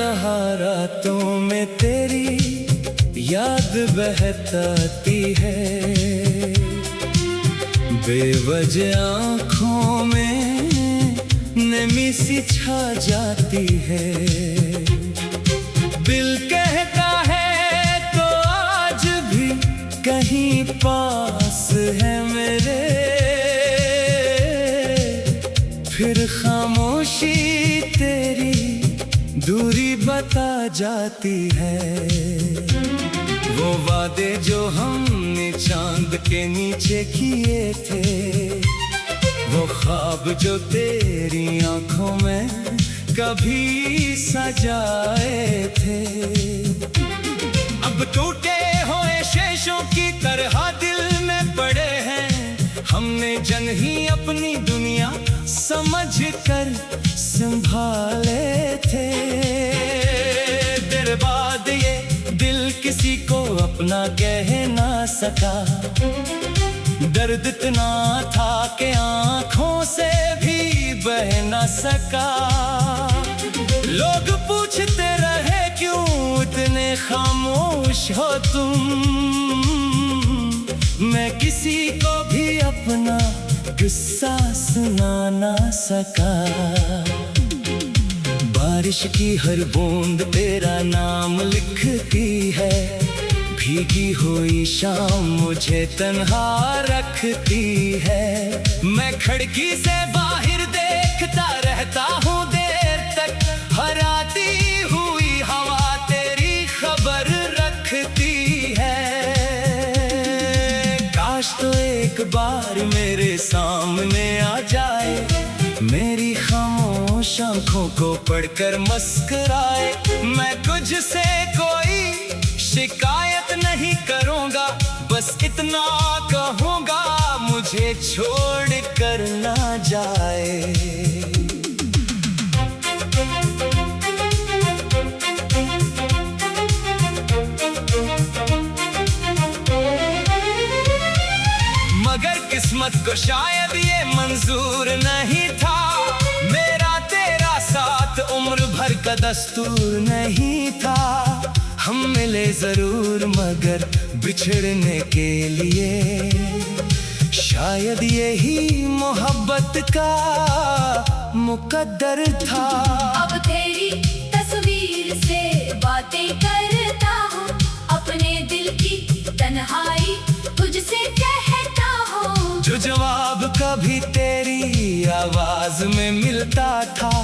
तन्हा रातों में तेरी याद बहताती है, बेवजह आँखों में नमी सी छा जाती है। दिल कहता है तो आज भी कहीं पास है मेरे, फिर खामोशी तेरी दूरी बता जाती है। वो वादे जो हमने चांद के नीचे किए थे, वो ख्वाब जो तेरी आंखों में कभी सजाए थे, अब टूटे हुए शेषों की तरह दिल में पड़े हैं। हमने जन ही अपनी दुनिया समझ कर संभाले थे, देर बाद ये दिल किसी को अपना कह ना सका। दर्द इतना था कि आंखों से भी बह ना सका। लोग पूछते रहे क्यों इतने खामोश हो तुम, मैं किसी को भी अपना गुस्सा सुना ना सका। बारिश की हर बूंद तेरा नाम लिखती है, भीगी हुई शाम मुझे तन्हा रखती है। मैं खिड़की से बाहर देखता रहता हूँ देर तक, हर आती हुई हवा तेरी खबर रखती है। काश तो एक बार मेरे सामने आ जाए, मेरी खामोश आंखों को पढ़कर मुस्कुराए। मैं कुछ से कोई शिकायत नहीं करूंगा, बस इतना कहूंगा मुझे छोड़ कर ना जाए। मगर किस्मत को शायद ये मंजूर नहीं था, मेरा तेरा साथ उम्र भर का दस्तूर नहीं था। हम मिले जरूर मगर बिछड़ने के लिए, शायद यही मोहब्बत का मुकद्दर था। अब तेरी तस्वीर से बातें करता हूँ, अपने दिल की तन्हाई तुझसे कहता हूँ। जो जवाब कभी तेरी आवाज में मिलता था,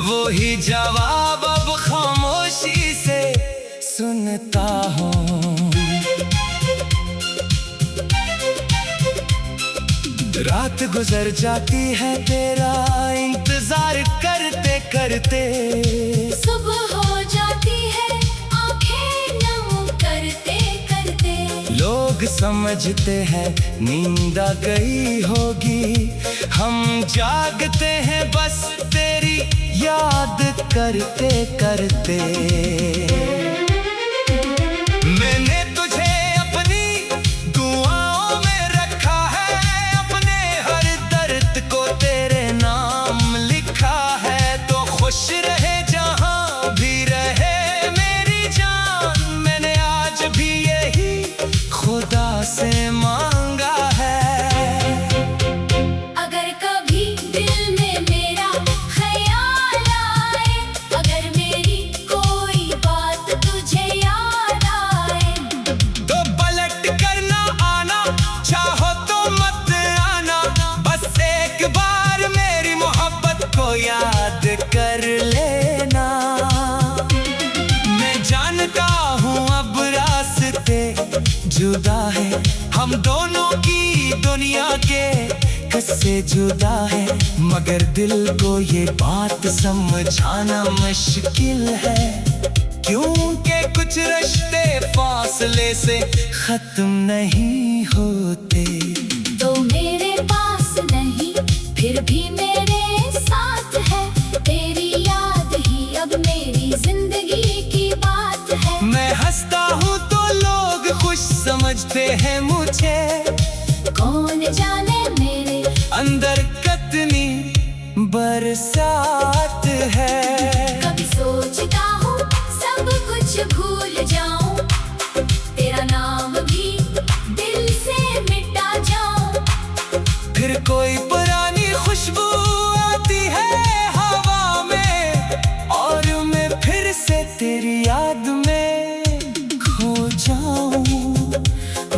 वो ही जवाब अब खामोशी से सुनता हूँ। रात गुजर जाती है तेरा इंतजार करते करते, सुबह हो जाती है आंखें नम करते करते। लोग समझते हैं नींद आ गई होगी, हम जागते हैं बस तेरी याद करते करते। मैंने तुझे अपनी दुआओं में रखा है, अपने हर दर्द को तेरे नाम लिखा है। तो खुश रहे जहां भी रहे मेरी जान, मैंने आज भी यही खुदा से मांगा है। अगर कभी दिल में मेरा ख्याल आए, अगर मेरी कोई बात तुझे याद आए, तो पलट कर ना आना, चाहो तो मत आना, बस एक बार मेरी मोहब्बत को याद कर लेना। मैं जानता हूँ अब रास्ते जुदा है, हम दोनों की दुनिया के किस्से जुदा है, मगर दिल को ये बात समझाना मुश्किल है, क्योंकि कुछ रिश्ते फासले से खत्म नहीं होते। तो मेरे पास नहीं फिर भी मेरे साथ है, तेरी याद ही अब मेरी जिंदगी की बात है। मैं हंसता हूँ तो लोग खुश समझते हैं मुझे, कौन जाने मेरे अंदर कितनी बरसात है। कभी सोचता हूँ कुछ भूल जाऊं, तेरा नाम भी दिल से मिटा जाऊं। फिर कोई पुरानी खुशबू आती है हवा में, और मैं फिर से तेरी याद में खो जाऊं।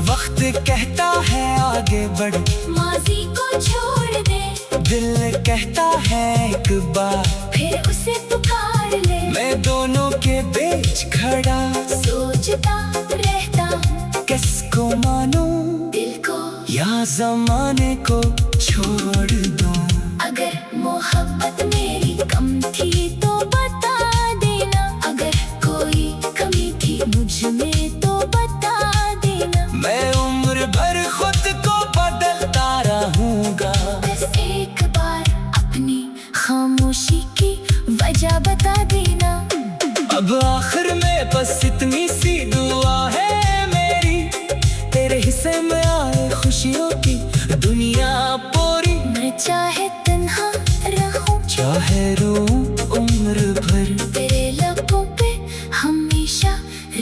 वक्त कहता है आगे बढ़, माजी को छोड़ दे, दिल कहता है एक बार फिर उसे पुकार ले। मैं दोनों के बीच खड़ा सोचता रहता हूँ, किसको मानूं, दिल को या जमाने को छोड़ दूं। अगर मोहब्बत मेरी कम थी तो बता देना, अगर कोई कमी थी मुझ में तो बता देना। मैं उम्र भर खुद को बदलता रहूंगा, बस एक बार अपनी खामोशी की वजह बता देना। अब आखिर में बस इतनी सी दुआ है मेरी, तेरे हिस्से में आए खुशियों की दुनिया पूरी। मैं चाहे तन्हा रहूं, चाहे रोऊं उम्र भर, तेरे लबों पे हमेशा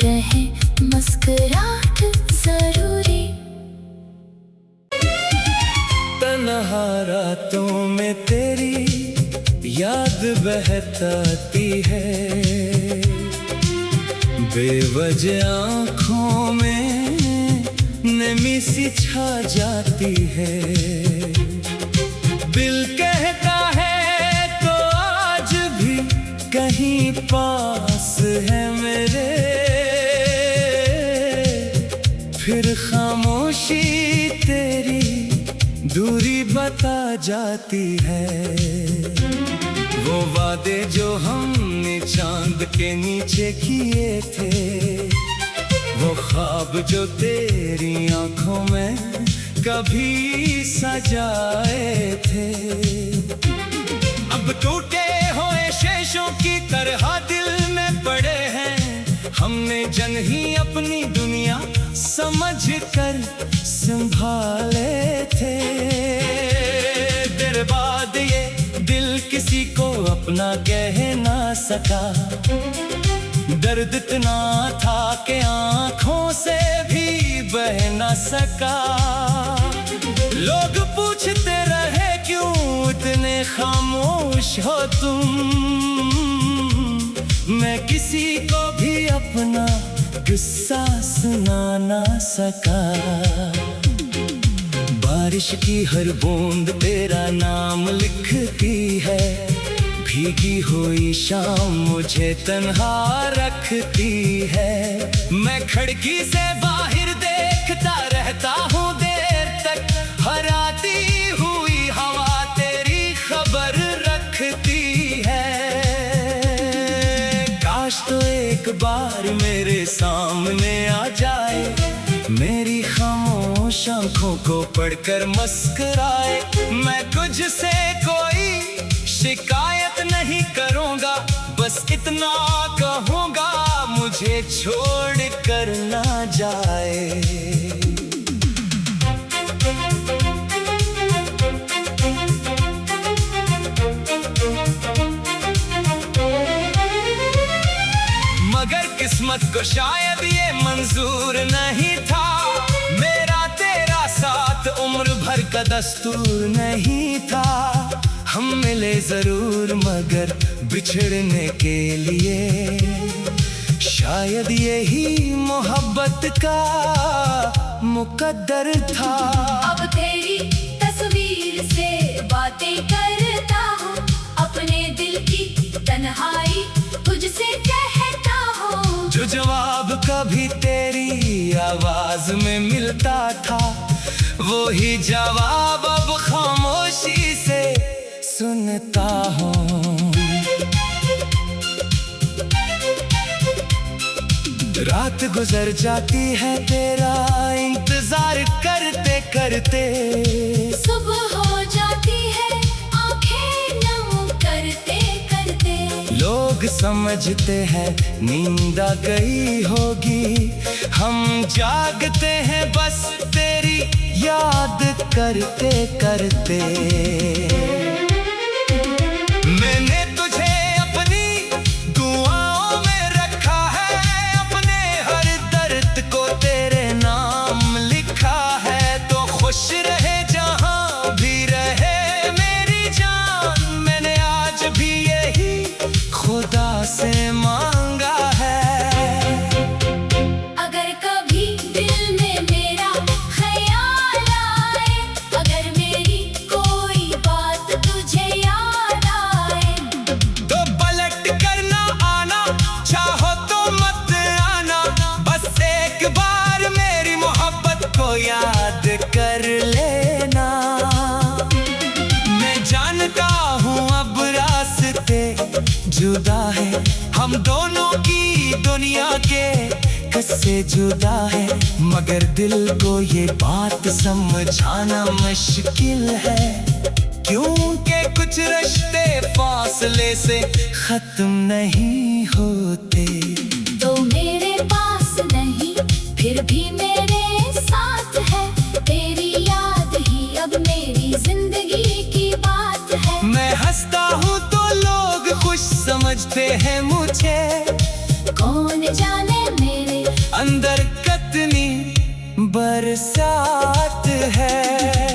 रहे मुस्कुराहट जरूरी। तन्हा रातों में तेरी याद बहताती है, बेवजह आँखों में नमी सी छा जाती है। दिल कहता है तो आज भी कहीं पास है मेरे, फिर खामोशी तेरी दूरी बता जाती है। वो वादे जो हमने चांद के नीचे किए थे, वो ख्वाब जो तेरी आंखों में कभी सजाए थे, अब टूटे हुए शेषों की तरह दिल में पड़े हैं। हमने जन ही अपनी दुनिया समझ कर संभाले थे, तेरे बाद ये दिल किसी को अपना कह ना सका। दर्द इतना था कि आंखों से भी बह ना सका। लोग पूछते रहे क्यों इतने खामोश हो तुम, मैं किसी को भी अपना गुस्सा सुना ना सका। बारिश की हर बूंद तेरा नाम लिखती है, भीगी हुई शाम मुझे तन्हा रखती है। मैं खिड़की से बाहर देखता रहता हूँ देर तक, हर आती हुई हवा तेरी खबर रखती है। काश तो एक बार मेरे सामने आ जाए, मेरी खामोश आंखों को पढ़कर मुस्कुराए। मैं कुछ से कोई शिकायत नहीं करूंगा, बस इतना कहूंगा मुझे छोड़ कर ना जाए। मगर किस्मत को शायद ये मंजूर नहीं था, मेरा तेरा साथ उम्र भर का दस्तूर नहीं था। हम मिले जरूर मगर बिछड़ने के लिए, शायद यही मोहब्बत का मुकद्दर था। अब तेरी तस्वीर से बातें करता हूँ, अपने दिल की तन्हाई तुझसे कहता हूँ। जो जवाब कभी तेरी आवाज में मिलता था, वो ही जवाब अब खामोशी से सुनता हूँ। रात गुजर जाती है तेरा इंतजार करते करते, सुबह हो जाती है आंखें नम करते करते। लोग समझते हैं नींद आ गई होगी, हम जागते हैं बस तेरी याद करते करते। मैंने तुझे अपनी दुआओं में रखा है, जुदा है हम दोनों की दुनिया के किससे जुदा है, मगर दिल को ये बात समझाना मुश्किल है, क्योंकि कुछ रिश्ते फासले से खत्म नहीं होते। तो मेरे पास नहीं फिर भी मेरे साथ है, तेरी याद ही अब मेरी जिंदगी की बात है। मैं हंसता हूँ तो लोग खुश समझते हैं मुझे, कौन जाने मेरे अंदर कितनी बरसात है।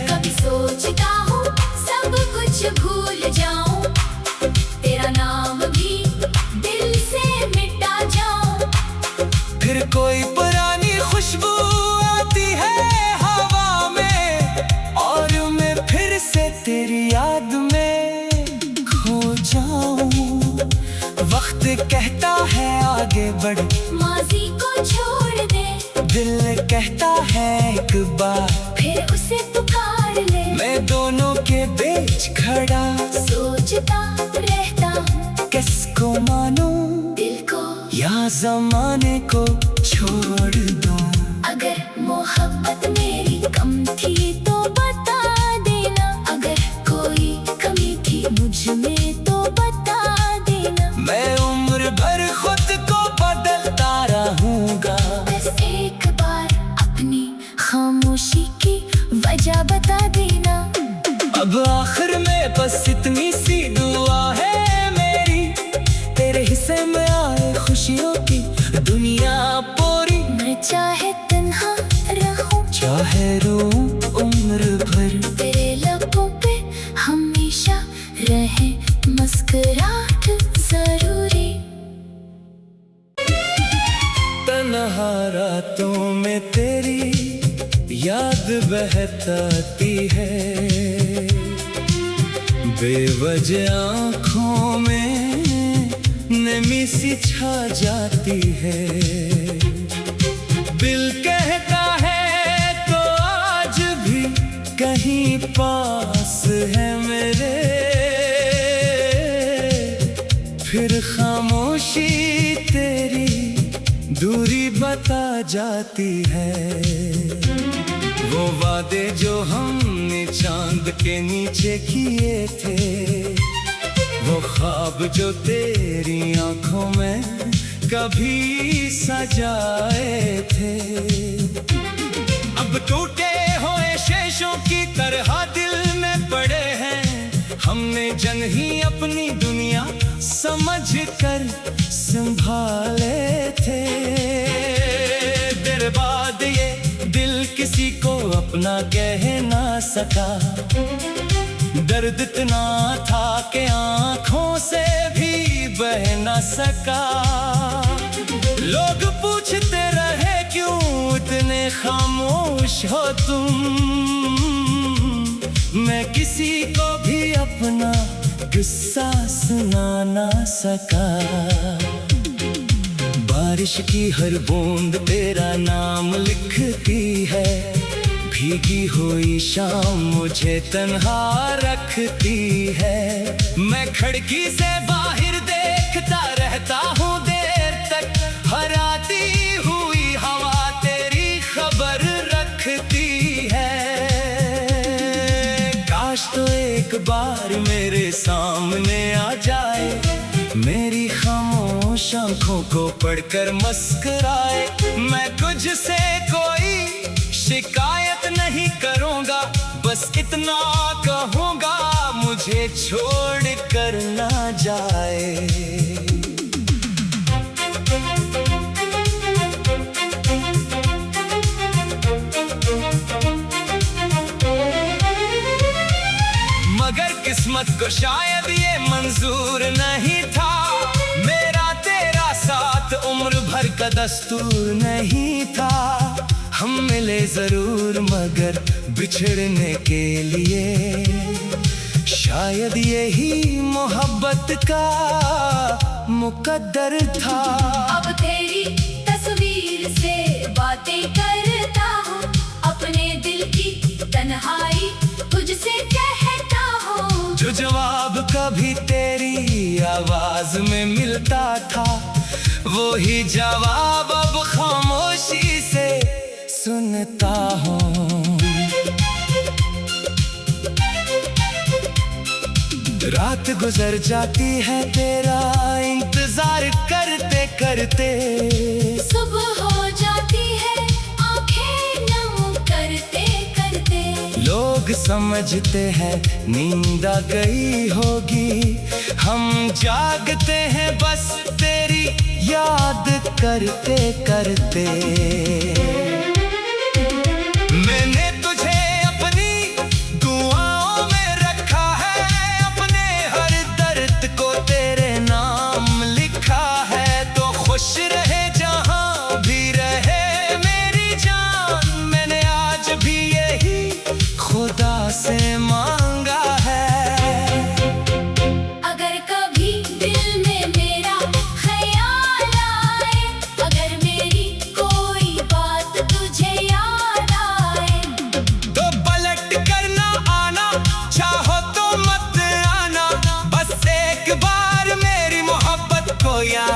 कभी सोचता हूँ सब कुछ भूल जाऊं, तेरा नाम भी दिल से मिटा जाऊं। फिर कोई पुरानी खुशबू आती है हवा में, और मैं फिर से तेरी याद में खो जाऊं। वक्त कहता है आगे बढ़, माजी को छोड़ दे, दिल कहता है एक बार फिर उसे पुकार ले। मैं दोनों के बीच खड़ा सोचता रहता हूँ किसको मानूं, दिल को या जमाने को छोड़ दूं। अगर मोहब्बत मेरी कम थी तो बता देना, अगर कोई कमी थी मुझ में तो बता देना। मैं उम्र भर खुद को बदलता रहूंगा, बस एक बार अपनी खामोशी की वजह बता देना। अब आखिर में बस इतनी सी दुआ है मेरी, तेरे हिस्से में आए खुशियों की दुनिया पूरी। मैं चाहे तन्हा रहूं, चाहे रोऊं उम्र भर, तेरे लबों पे हमेशा रहे मुस्कुराहट जरूरी। तन्हा रातों में तेरी याद बहताती है, बेवजह आँखों में नमी सी छा जाती है। दिल कहता है तो आज भी कहीं पास है मेरे, फिर खामोशी तेरी दूरी बता जाती है। वो वादे जो हमने चांद के नीचे किए थे, वो ख्वाब जो तेरी आंखों में कभी सजाए थे, अब टूटे हुए शेषों की तरह दिल में पड़े हैं। हमने जन ही अपनी दुनिया समझ कर संभाले थे, देर बाद ये दिल किसी को अपना कह ना सका। दर्द इतना था कि आंखों से भी बह ना सका। लोग पूछते रहे क्यों इतने खामोश हो तुम, मैं किसी को भी अपना गुस्सा सुना ना सका। बारिश की हर बूंद तेरा नाम लिखती है, भीगी हुई शाम मुझे तन्हा रखती है। मैं खिड़की से बाहर देखता रहता हूँ देर तक, हर आती हुई हवा तेरी खबर रखती है। काश तो एक बार मेरे सामने आ जाए, मेरी खामोश आंखों को पढ़कर मुस्कुराए। मैं तुझसे कोई शिकायत नहीं करूंगा, बस इतना कहूंगा मुझे छोड़ कर ना जाए। मगर किस्मत को शायद ये मंजूर नहीं था, मेरा तेरा साथ उम्र भर का दस्तूर नहीं था। हम मिले जरूर मगर बिछड़ने के लिए, शायद यही मोहब्बत का मुकद्दर था। अब तेरी तस्वीर से बातें करता हूँ, अपने दिल की तन्हाई तुझसे कहता हूँ। जो जवाब कभी तेरी आवाज में मिलता था, वो ही जवाब अब खामोशी से सुनता हूँ। रात गुजर जाती है तेरा इंतजार करते करते, सुबह हो जाती है आंखें नम करते करते। लोग समझते हैं नींद आ गई होगी, हम जागते हैं बस तेरी याद करते करते। मैंने तुझे अपनी दुआओं में रखा है, अपने हर दर्द को तेरे नाम लिखा है। तो खुश रहे जहां भी रहे मेरी जान, मैंने आज भी यही खुदा से मांगा है। अगर कभी दिल में मेरा ख्याल आए, अगर मेरी कोई बात तुझे याद आए, तो पलट कर ना आना, चाहो तो मत आना, बस एक बार मेरी मोहब्बत को याद